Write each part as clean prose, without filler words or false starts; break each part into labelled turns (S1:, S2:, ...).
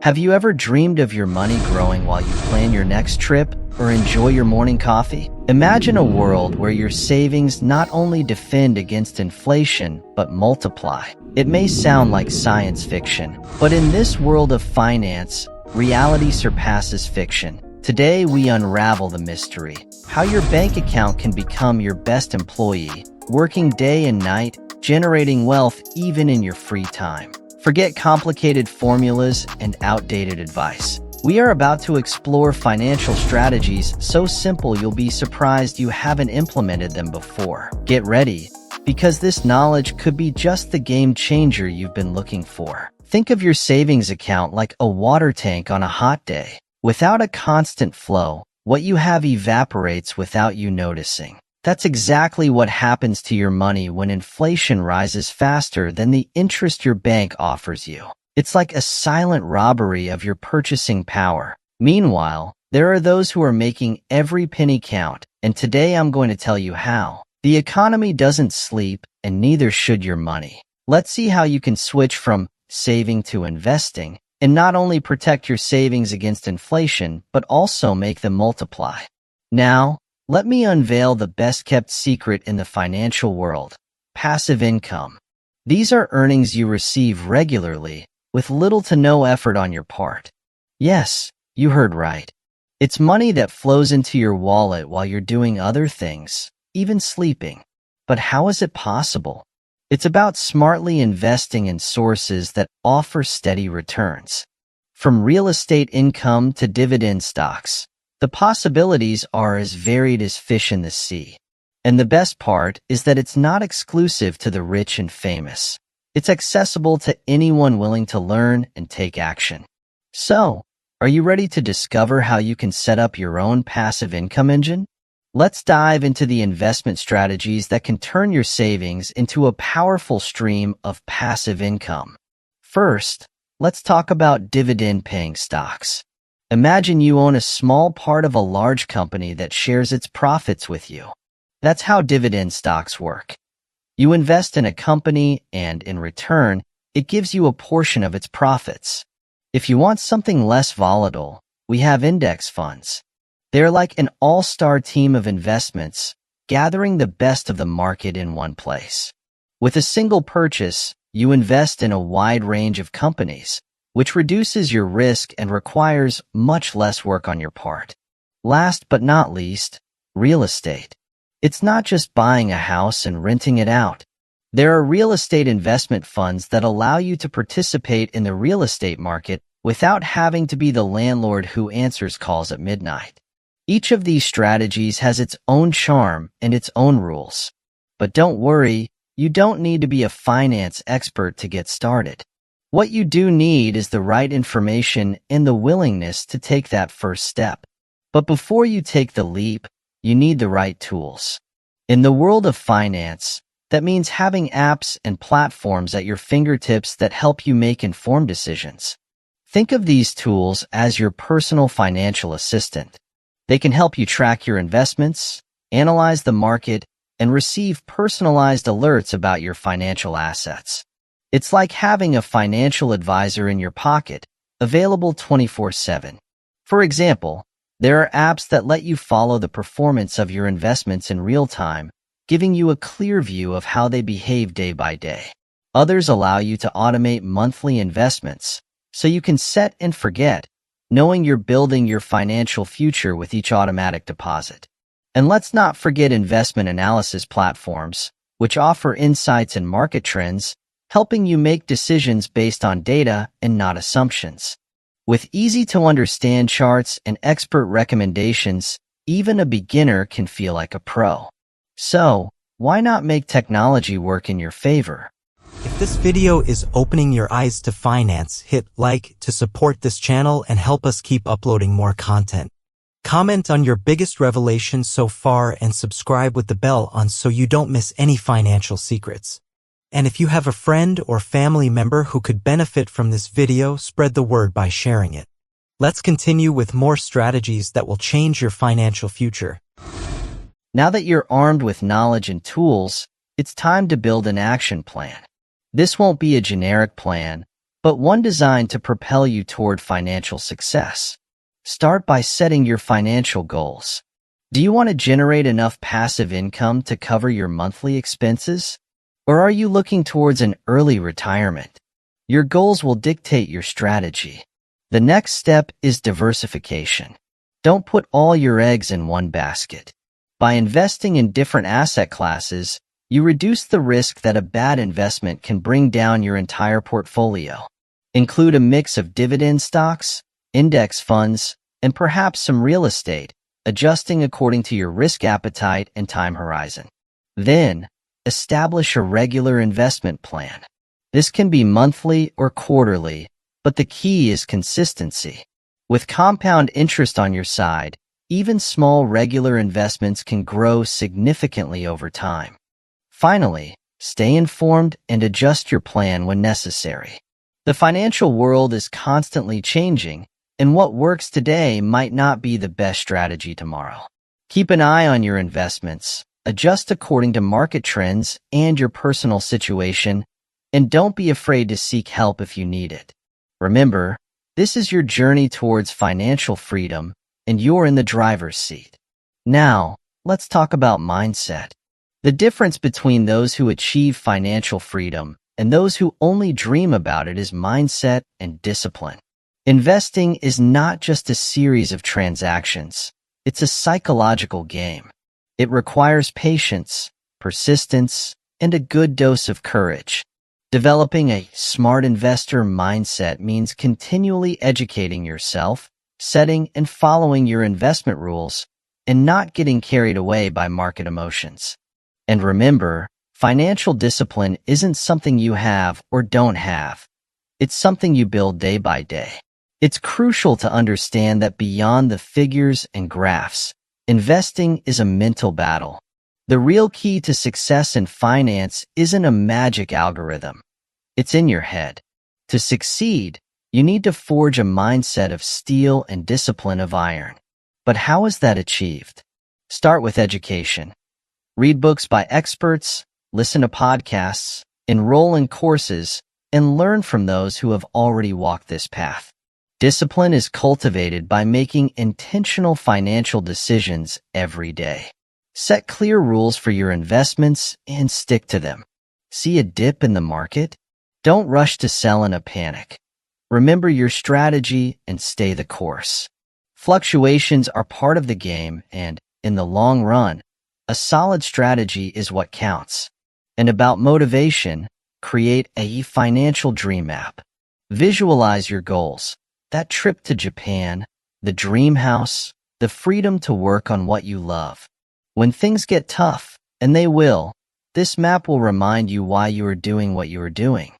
S1: Have you ever dreamed of your money growing while you plan your next trip or enjoy your morning coffee? Imagine a world where your savings not only defend against inflation, but multiply. It may sound like science fiction, but in this world of finance, reality surpasses fiction. Today, we unravel the mystery, how your bank account can become your best employee, working day and night, generating wealth even in your free time. Forget complicated formulas and outdated advice. We are about to explore financial strategies so simple you'll be surprised you haven't implemented them before. Get ready, because this knowledge could be just the game changer you've been looking for. Think of your savings account like a water tank on a hot day. Without a constant flow, what you have evaporates without you noticing. That's exactly what happens to your money when inflation rises faster than the interest your bank offers you. It's like a silent robbery of your purchasing power. Meanwhile, there are those who are making every penny count, and today I'm going to tell you how. The economy doesn't sleep, and neither should your money. Let's see how you can switch from saving to investing, and not only protect your savings against inflation, but also make them multiply. Now, let me unveil the best-kept secret in the financial world: passive income. These are earnings you receive regularly, with little to no effort on your part. Yes, you heard right. It's money that flows into your wallet while you're doing other things, even sleeping. But how is it possible? It's about smartly investing in sources that offer steady returns. From real estate income to dividend stocks, the possibilities are as varied as fish in the sea. And the best part is that it's not exclusive to the rich and famous. It's accessible to anyone willing to learn and take action. So, are you ready to discover how you can set up your own passive income engine? Let's dive into the investment strategies that can turn your savings into a powerful stream of passive income. First, let's talk about dividend-paying stocks. Imagine you own a small part of a large company that shares its profits with you. That's how dividend stocks work. You invest in a company, and in return, it gives you a portion of its profits. If you want something less volatile, we have index funds. They're like an all-star team of investments, gathering the best of the market in one place. With a single purchase, you invest in a wide range of companies, which reduces your risk and requires much less work on your part. Last but not least, real estate. It's not just buying a house and renting it out. There are real estate investment funds that allow you to participate in the real estate market without having to be the landlord who answers calls at midnight. Each of these strategies has its own charm and its own rules. But don't worry, you don't need to be a finance expert to get started. What you do need is the right information and the willingness to take that first step. But before you take the leap, you need the right tools. In the world of finance, that means having apps and platforms at your fingertips that help you make informed decisions. Think of these tools as your personal financial assistant. They can help you track your investments, analyze the market, and receive personalized alerts about your financial assets. It's like having a financial advisor in your pocket, available 24/7. For example, there are apps that let you follow the performance of your investments in real time, giving you a clear view of how they behave day by day. Others allow you to automate monthly investments, so you can set and forget, knowing you're building your financial future with each automatic deposit. And let's not forget investment analysis platforms, which offer insights and market trends, helping you make decisions based on data and not assumptions. With easy-to-understand charts and expert recommendations, even a beginner can feel like a pro. So, why not make technology work in your favor?
S2: If this video is opening your eyes to finance, hit like to support this channel and help us keep uploading more content. Comment on your biggest revelation so far and subscribe with the bell on so you don't miss any financial secrets. And if you have a friend or family member who could benefit from this video, spread the word by sharing it. Let's continue with more strategies that will change your financial future.
S1: Now that you're armed with knowledge and tools, it's time to build an action plan. This won't be a generic plan, but one designed to propel you toward financial success. Start by setting your financial goals. Do you want to generate enough passive income to cover your monthly expenses? Or are you looking towards an early retirement? Your goals will dictate your strategy. The next step is diversification. Don't put all your eggs in one basket. By investing in different asset classes, you reduce the risk that a bad investment can bring down your entire portfolio. Include a mix of dividend stocks, index funds, and perhaps some real estate, adjusting according to your risk appetite and time horizon. Then, establish a regular investment plan. This can be monthly or quarterly, but the key is consistency. With compound interest on your side, even small regular investments can grow significantly over time. Finally, stay informed and adjust your plan when necessary. The financial world is constantly changing, and what works today might not be the best strategy tomorrow. Keep an eye on your investments, adjust according to market trends and your personal situation, and don't be afraid to seek help if you need it. Remember, this is your journey towards financial freedom, and you're in the driver's seat. Now, let's talk about mindset. The difference between those who achieve financial freedom and those who only dream about it is mindset and discipline. Investing is not just a series of transactions. It's a psychological game. It requires patience, persistence, and a good dose of courage. Developing a smart investor mindset means continually educating yourself, setting and following your investment rules, and not getting carried away by market emotions. And remember, financial discipline isn't something you have or don't have. It's something you build day by day. It's crucial to understand that beyond the figures and graphs, investing is a mental battle. The real key to success in finance isn't a magic algorithm. It's in your head. To succeed, you need to forge a mindset of steel and discipline of iron. But how is that achieved? Start with education. Read books by experts, listen to podcasts, enroll in courses, and learn from those who have already walked this path. Discipline is cultivated by making intentional financial decisions every day. Set clear rules for your investments and stick to them. See a dip in the market? Don't rush to sell in a panic. Remember your strategy and stay the course. Fluctuations are part of the game, and, in the long run, a solid strategy is what counts. And about motivation, create a financial dream map. Visualize your goals. That trip to Japan, the dream house, the freedom to work on what you love. When things get tough, and they will, this map will remind you why you are doing what you are doing.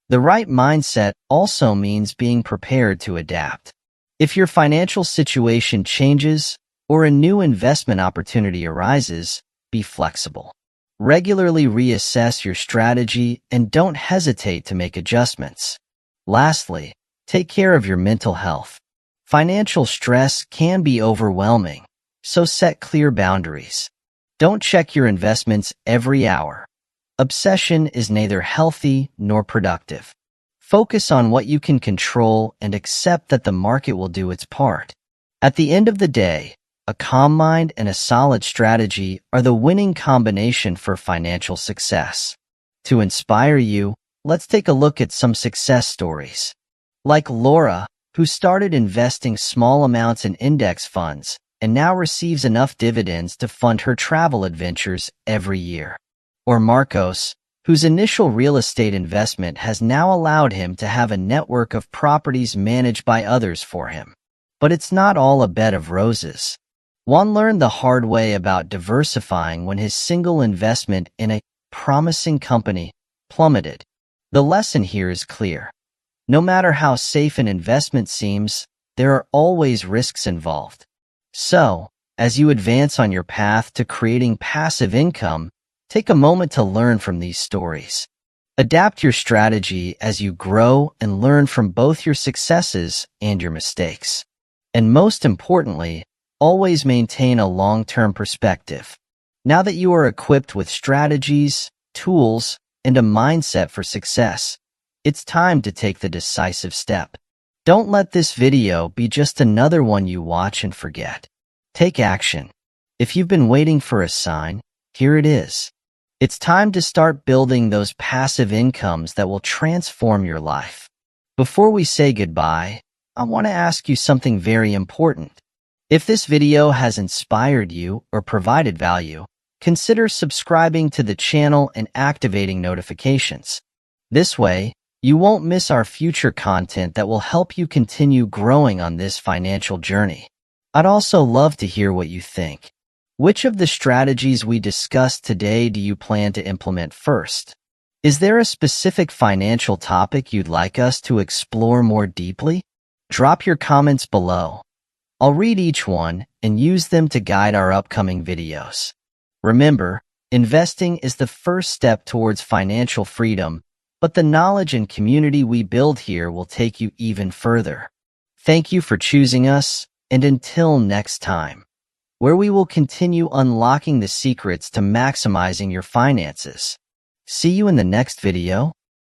S1: The right mindset also means being prepared to adapt. If your financial situation changes or a new investment opportunity arises, be flexible. Regularly reassess your strategy and don't hesitate to make adjustments. Lastly, take care of your mental health. Financial stress can be overwhelming, so set clear boundaries. Don't check your investments every hour. Obsession is neither healthy nor productive. Focus on what you can control and accept that the market will do its part. At the end of the day, a calm mind and a solid strategy are the winning combination for financial success. To inspire you, let's take a look at some success stories. Like Laura, who started investing small amounts in index funds and now receives enough dividends to fund her travel adventures every year. Or Marcos, whose initial real estate investment has now allowed him to have a network of properties managed by others for him. But it's not all a bed of roses. Juan learned the hard way about diversifying when his single investment in a promising company plummeted. The lesson here is clear. No matter how safe an investment seems, there are always risks involved. So, as you advance on your path to creating passive income, take a moment to learn from these stories. Adapt your strategy as you grow and learn from both your successes and your mistakes. And most importantly, always maintain a long-term perspective. Now that you are equipped with strategies, tools, and a mindset for success, It's time to take the decisive step. Don't let this video be just another one you watch and forget. Take action. If you've been waiting for a sign, here it is. It's time to start building those passive incomes that will transform your life. Before we say goodbye, I want to ask you something very important. If this video has inspired you or provided value, consider subscribing to the channel and activating notifications. This way, you won't miss our future content that will help you continue growing on this financial journey. I'd also love to hear what you think. Which of the strategies we discussed today do you plan to implement first? Is there a specific financial topic you'd like us to explore more deeply? Drop your comments below. I'll read each one and use them to guide our upcoming videos. Remember, investing is the first step towards financial freedom, but the knowledge and community we build here will take you even further. Thank you for choosing us, and until next time, where we will continue unlocking the secrets to maximizing your finances. See you in the next video.